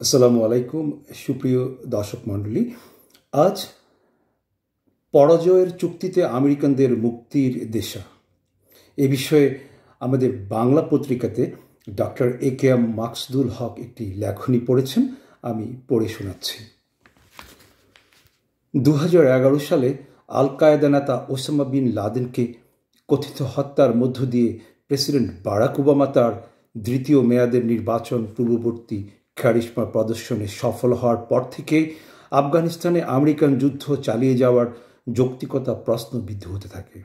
আসসালামু আলাইকুম সুপ্রিয় দর্শক মণ্ডলী। আজ পরাজয়ের চুক্তিতে আমেরিকানদের মুক্তির দেশা এ বিষয়ে আমাদের বাংলা পত্রিকাতে ডক্টর এ.কে.এম. মাকসুদুল হক একটি লেখনী পড়েছেন, আমি পড়ে শোনাচ্ছি। 2011 সালে আল কায়েদা নেতা ওসামা বিন লাদেনকে কথিত হত্যার মধ্য দিয়ে প্রেসিডেন্ট বারাক ওবামা তার দ্বিতীয় মেয়াদের নির্বাচন পূর্ববর্তী ক্যারিশমা প্রদর্শনে সফল হওয়ার পর থেকে আফগানিস্তানে আমেরিকান যুদ্ধ চালিয়ে যাওয়ার যৌক্তিকতা প্রশ্নবিদ্ধ হতে থাকে।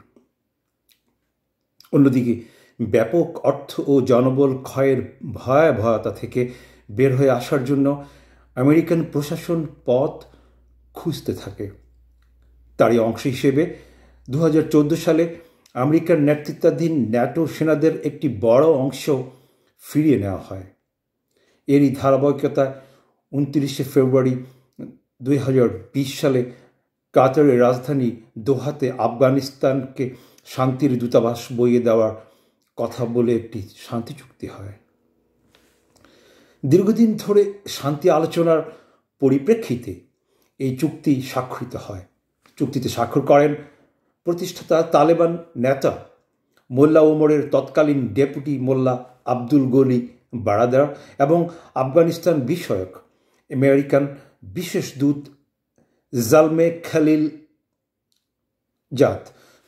অন্যদিকে ব্যাপক অর্থ ও জনবল ক্ষয়ের ভয়াবহতা থেকে বের হয়ে আসার জন্য আমেরিকান প্রশাসন পথ খুঁজতে থাকে। তারই অংশ হিসেবে 2014 সালে আমেরিকার নেতৃত্বাধীন ন্যাটো সেনাদের একটি বড় অংশ ফিরিয়ে নেওয়া হয়। এরই ধারাবাহিকতায় 29 ফেব্রুয়ারি 2020 সালে কাতারের রাজধানী দোহাতে আফগানিস্তানকে শান্তির দূতাবাস বইয়ে দেওয়ার কথা বলে একটি শান্তি চুক্তি হয়। দীর্ঘদিন ধরে শান্তি আলোচনার পরিপ্রেক্ষিতে এই চুক্তি স্বাক্ষরিত হয়। চুক্তিতে স্বাক্ষর করেন প্রতিষ্ঠাতা তালেবান নেতা মোল্লা ওমরের তৎকালীন ডেপুটি মোল্লা আব্দুল গনি বারাদার এবং আফগানিস্তান বিষয়ক আমেরিকান বিশেষ দূত জালমে খালিল জাত।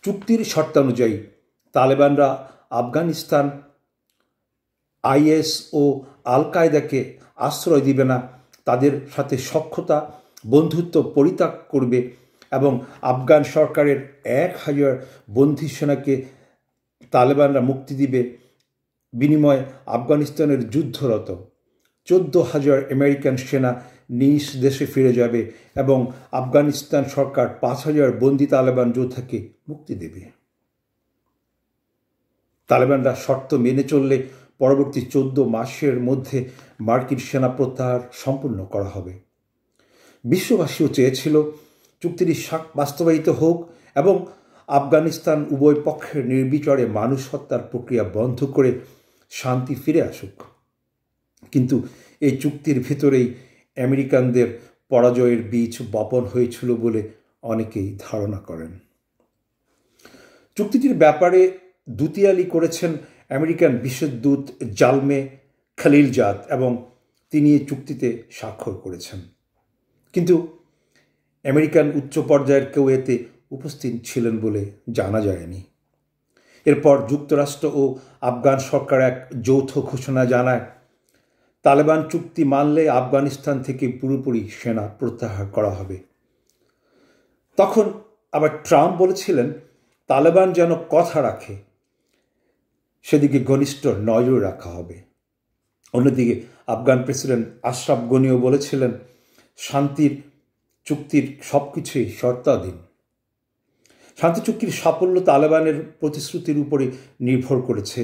চুক্তির শর্তানুযায়ী তালেবানরা আফগানিস্তান আইএস ও আল কায়দাকে আশ্রয় দিবে না, তাদের সাথে সখ্যতা বন্ধুত্ব পরিত্যাগ করবে এবং আফগান সরকারের 1000 বন্দী সেনাকে তালেবানরা মুক্তি দিবে। বিনিময়ে আফগানিস্তানের যুদ্ধরত 14,000 আমেরিকান সেনা নিজ দেশে ফিরে যাবে এবং আফগানিস্তান সরকার 5,000 বন্দী তালেবান যোদ্ধাকে মুক্তি দেবে। তালেবানরা শর্ত মেনে চললে পরবর্তী 14 মাসের মধ্যে মার্কিন সেনা প্রত্যাহার সম্পূর্ণ করা হবে। বিশ্ববাসীও চেয়েছিল চুক্তিটি বাস্তবায়িত হোক এবং আফগানিস্তান উভয় পক্ষের নির্বিচারে মানুষ হত্যার প্রক্রিয়া বন্ধ করে শান্তি ফিরে আসুক। কিন্তু এই চুক্তির ভেতরেই আমেরিকানদের পরাজয়ের বীজ বপন হয়েছিল বলে অনেকেই ধারণা করেন। চুক্তিটির ব্যাপারে দুতিয়ালি করেছেন আমেরিকান বিশেষ দূত জালমে খালিলজাদ এবং তিনি এই চুক্তিতে স্বাক্ষর করেছেন। কিন্তু আমেরিকান উচ্চ পর্যায়ের কেউ এতে উপস্থিত ছিলেন বলে জানা যায়নি। এরপর যুক্তরাষ্ট্র ও আফগান সরকার এক যৌথ ঘোষণা জানায়, তালেবান চুক্তি মানলে আফগানিস্তান থেকে পুরোপুরি সেনা প্রত্যাহার করা হবে। তখন আবার ট্রাম্প বলেছিলেন তালেবান যেন কথা রাখে সেদিকে ঘনিষ্ঠ নজর রাখা হবে। অন্যদিকে আফগান প্রেসিডেন্ট আশরাফ গনিও বলেছিলেন শান্তির চুক্তির সব কিছুই শর্তাধীন। শান্তি চুক্তির সাফল্য তালেবানের প্রতিশ্রুতির উপরে নির্ভর করেছে।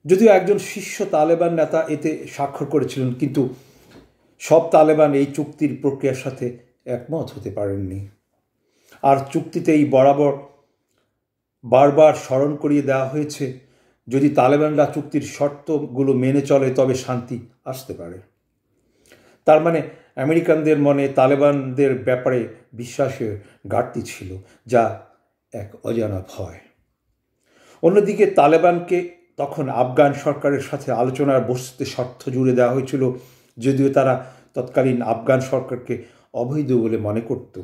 যদিও একজন শীর্ষ তালেবান নেতা এতে স্বাক্ষর করেছিলেন, কিন্তু সব তালেবান এই চুক্তির প্রক্রিয়ার সাথে একমত হতে পারেননি। আর চুক্তিতেই বারবার স্মরণ করিয়ে দেওয়া হয়েছে যদি তালেবানরা চুক্তির শর্তগুলো মেনে চলে তবে শান্তি আসতে পারে। তার মানে আমেরিকানদের মনে তালেবানদের ব্যাপারে বিশ্বাসের ঘাটতি ছিল, যা এক অজানা ভয়। অন্যদিকে তালেবানকে তখন আফগান সরকারের সাথে আলোচনার বসতে শর্ত জুড়ে দেওয়া হয়েছিল, যদিও তারা তৎকালীন আফগান সরকারকে অবৈধ বলে মনে করত।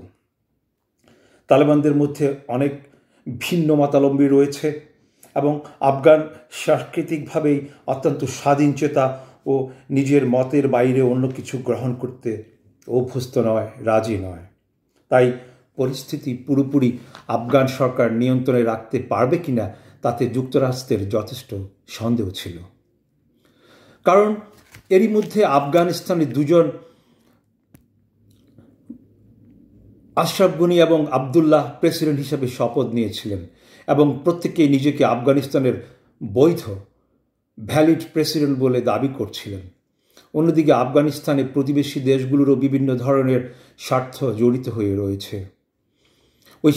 তালেবানদের মধ্যে অনেক ভিন্ন মতাবলম্বী রয়েছে এবং আফগান সাংস্কৃতিকভাবেই অত্যন্ত স্বাধীন চেতা ও নিজের মতের বাইরে অন্য কিছু গ্রহণ করতে অভ্যস্ত নয়, রাজি নয়। তাই পরিস্থিতি পুরোপুরি আফগান সরকার নিয়ন্ত্রণে রাখতে পারবে কিনা তাতে যুক্তরাষ্ট্রের যথেষ্ট সন্দেহ ছিল। কারণ এরই মধ্যে আফগানিস্তানের দুজন আশরাফ গনি এবং আবদুল্লাহ প্রেসিডেন্ট হিসেবে শপথ নিয়েছিলেন এবং প্রত্যেকেই নিজেকে আফগানিস্তানের বৈধ ভ্যালিড প্রেসিডেন্ট বলে দাবি করছিলেন। অন্যদিকে আফগানিস্তানে প্রতিবেশী দেশগুলোরও বিভিন্ন ধরনের স্বার্থ জড়িত হয়ে রয়েছে। ওই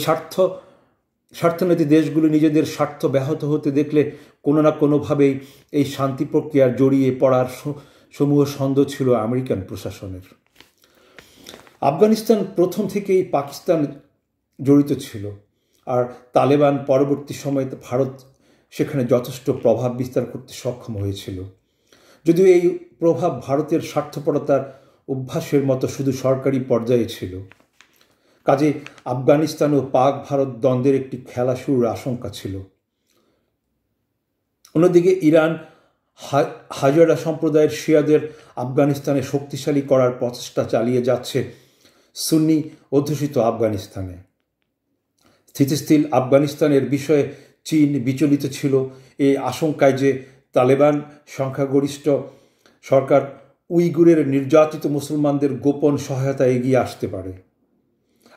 স্বার্থনীতি দেশগুলো নিজেদের স্বার্থ ব্যাহত হতে দেখলে কোনো না কোনোভাবেই এই শান্তি প্রক্রিয়ার জড়িয়ে পড়ার সমূহ সন্দেহ ছিল আমেরিকান প্রশাসনের। আফগানিস্তান প্রথম থেকেই পাকিস্তান জড়িত ছিল, আর তালেবান পরবর্তী সময়ে ভারত সেখানে যথেষ্ট প্রভাব বিস্তার করতে সক্ষম হয়েছিল। যদিও এই প্রভাব ভারতের স্বার্থপরতার অভ্যাসের মতো শুধু সরকারি পর্যায়ে ছিল। কাজে আফগানিস্তান ও পাক ভারত দ্বন্দ্বের একটি খেলা শুরুর আশঙ্কা ছিল। অন্যদিকে ইরান হাজারা সম্প্রদায়ের শিয়াদের আফগানিস্তানে শক্তিশালী করার প্রচেষ্টা চালিয়ে যাচ্ছে সুন্নি অধ্যুষিত আফগানিস্তানে। স্থিতিশীল আফগানিস্তানের বিষয়ে চীন বিচলিত ছিল এই আশঙ্কায় যে তালেবান সংখ্যাগরিষ্ঠ সরকার উইগুরের নির্যাতিত মুসলমানদের গোপন সহায়তা এগিয়ে আসতে পারে।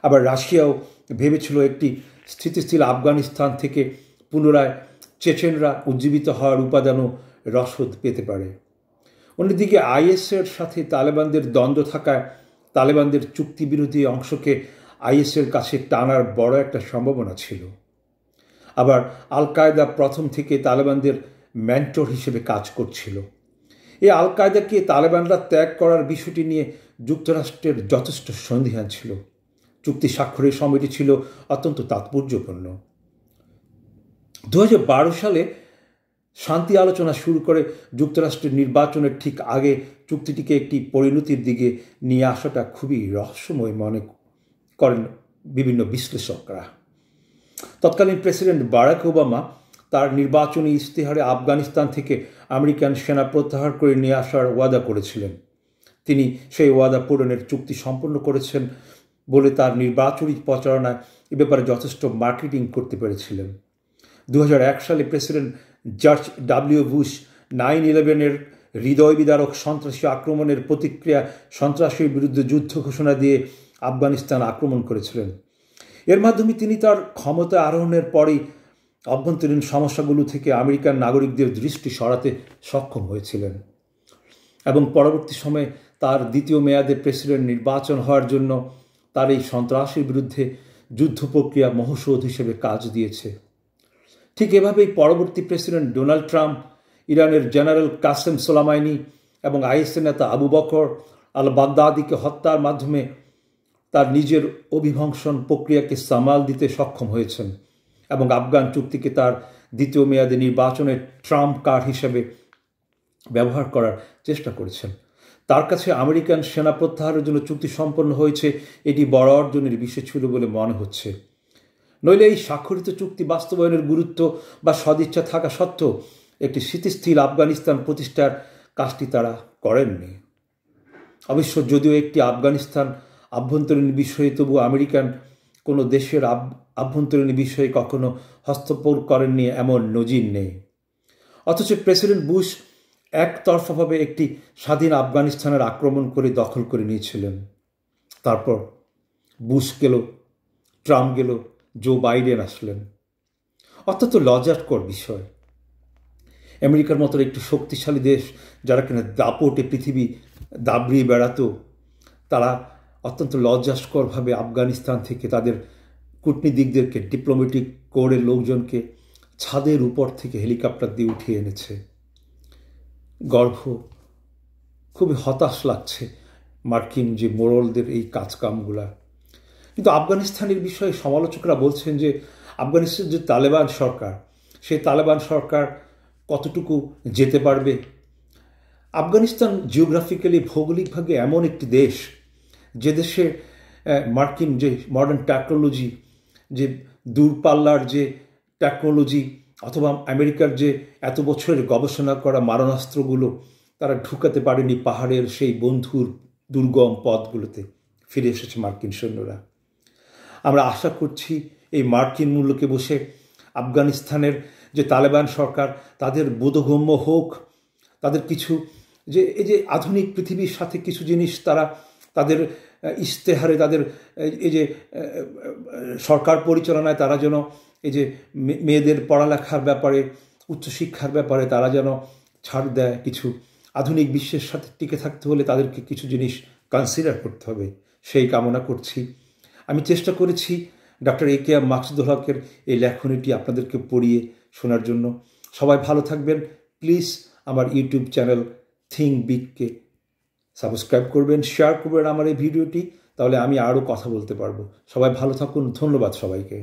আবার রাশিয়াও ভেবেছিল একটি স্থিতিশীল আফগানিস্তান থেকে পুনরায় চেচেনরা উজ্জীবিত হওয়ার উপাদানও রসদ পেতে পারে। অন্যদিকে আইএসের সাথে তালেবানদের দ্বন্দ্ব থাকায় তালেবানদের চুক্তিবিরোধী অংশকে আইএসের কাছে টানার বড় একটা সম্ভাবনা ছিল। আবার আল কায়দা প্রথম থেকে তালেবানদের মেন্টর হিসেবে কাজ করছিল। এই আল কায়দাকে তালেবানরা ত্যাগ করার বিষয়টি নিয়ে যুক্তরাষ্ট্রের যথেষ্ট সন্দিহান ছিল। চুক্তি স্বাক্ষরের সময়টি ছিল অত্যন্ত তাৎপর্যপূর্ণ। 2012 সালে শান্তি আলোচনা শুরু করে যুক্তরাষ্ট্রের নির্বাচনের ঠিক আগে চুক্তিটিকে একটি পরিণতির দিকে নিয়ে আসাটা খুবই রহস্যময় মনে করেন বিভিন্ন বিশ্লেষকরা। তৎকালীন প্রেসিডেন্ট বারাক ওবামা তার নির্বাচনী ইশতেহারে আফগানিস্তান থেকে আমেরিকান সেনা প্রত্যাহার করে নিয়ে আসার ওয়াদা করেছিলেন। তিনি সেই ওয়াদা পূরণের চুক্তি সম্পন্ন করেছেন বলে তার নির্বাচনী প্রচারণায় এ ব্যাপারে যথেষ্ট মার্কেটিং করতে পেরেছিলেন। 2001 সালে প্রেসিডেন্ট জর্জ ডব্লিউ বুশ 9/11-এর হৃদয় বিদারক সন্ত্রাসী আক্রমণের প্রতিক্রিয়া সন্ত্রাসীর বিরুদ্ধে যুদ্ধ ঘোষণা দিয়ে আফগানিস্তান আক্রমণ করেছিলেন। এর মাধ্যমে তিনি তার ক্ষমতা আরোহণের পরেই অভ্যন্তরীণ সমস্যাগুলো থেকে আমেরিকান নাগরিকদের দৃষ্টি সরাতে সক্ষম হয়েছিলেন এবং পরবর্তী সময়ে তার দ্বিতীয় মেয়াদে প্রেসিডেন্ট নির্বাচন হওয়ার জন্য তার এই সন্ত্রাসীর বিরুদ্ধে যুদ্ধ প্রক্রিয়া মহৌষধ হিসেবে কাজ দিয়েছে। ঠিক এভাবেই পরবর্তী প্রেসিডেন্ট ডোনাল্ড ট্রাম্প ইরানের জেনারেল কাসেম সোলাইমানি এবং আইএসের নেতা আবু বকর আল বাগদাদিকে হত্যার মাধ্যমে তার নিজের অভিবংশন প্রক্রিয়াকে সামাল দিতে সক্ষম হয়েছেন এবং আফগান চুক্তিকে তার দ্বিতীয় মেয়াদে নির্বাচনের ট্রাম্প কার্ড হিসেবে ব্যবহার করার চেষ্টা করেছেন। তার কাছে আমেরিকান সেনা প্রত্যাহারের জন্য চুক্তি সম্পন্ন হয়েছে, এটি বড় অর্জনের বিষয় ছিল বলে মনে হচ্ছে। নইলে এই স্বাক্ষরিত চুক্তি বাস্তবায়নের গুরুত্ব বা সদিচ্ছা থাকা সত্ত্বেও একটি স্থিতিশীল আফগানিস্তান প্রতিষ্ঠার কাজটি তারা করেননি। অবশ্য যদিও একটি আফগানিস্তান আভ্যন্তরীণ বিষয়ে, তবু আমেরিকান কোনো দেশের আভ্যন্তরীণ বিষয়ে কখনো হস্তক্ষেপ করেননি এমন নজির নেই। অথচ প্রেসিডেন্ট বুশ একতরফাভাবে একটি স্বাধীন আফগানিস্তানের আক্রমণ করে দখল করে নিয়েছিলেন। তারপর বুশ গেল, ট্রাম্প গেল, জো বাইডেন আসলেন। অত্যন্ত লজ্জাকর বিষয়, আমেরিকার মতো একটি শক্তিশালী দেশ যারা কিনা দাপটে পৃথিবী দাবড়িয়ে বেড়াতো, তারা অত্যন্ত লজ্জাস্করভাবে আফগানিস্তান থেকে তাদের কূটনীতিকদেরকে, ডিপ্লোম্যাটিক কোরের লোকজনকে ছাদের উপর থেকে হেলিকপ্টার দিয়ে উঠিয়ে এনেছে। গর্ব, খুবই হতাশ লাগছে মার্কিন যে মোড়লদের এই কাজকামগুলা। কিন্তু আফগানিস্তানের বিষয়ে সমালোচকরা বলছেন যে আফগানিস্তানের যে তালেবান সরকার, সেই তালেবান সরকার কতটুকু যেতে পারবে। আফগানিস্তান জিওগ্রাফিক্যালি, ভৌগোলিকভাবে এমন একটি দেশ যে দেশে মার্কিন যে মডার্ন টেকনোলজি, যে দূরপাল্লার যে টেকনোলজি, অথবা আমেরিকার যে এত বছরের গবেষণা করা মারণাস্ত্রগুলো তারা ঢুকাতে পারেনি পাহাড়ের সেই বন্ধুর দুর্গম পথগুলোতে। ফিরে এসেছে মার্কিন সৈন্যরা। আমরা আশা করছি এই মার্কিন মূল্যকে বসে আফগানিস্তানের যে তালেবান সরকার, তাদের বোধগম্য হোক, তাদের কিছু যে এই যে আধুনিক পৃথিবীর সাথে কিছু জিনিস তারা তাদের ইশতেহারে, তাদের এই যে সরকার পরিচালনায় তারা যেন এই যে মেয়েদের পড়ালেখার ব্যাপারে, উচ্চশিক্ষার ব্যাপারে তারা যেন ছাড় দেয়। কিছু আধুনিক বিশ্বের সাথে টিকে থাকতে হলে তাদেরকে কিছু জিনিস কনসিডার করতে হবে, সেই কামনা করছি। আমি চেষ্টা করেছি ডক্টর এ.কে.এম. মাকসুদুল হকের এই লেখনীটি আপনাদেরকে পড়িয়ে শোনার জন্য। সবাই ভালো থাকবেন। প্লিজ আমার ইউটিউব চ্যানেল থিঙ্ক বিগকে সাবস্ক্রাইব করবেন, শেয়ার করবেন আমার এই ভিডিওটি, তাহলে আমি আরও কথা বলতে পারবো। সবাই ভালো থাকুন, ধন্যবাদ সবাইকে।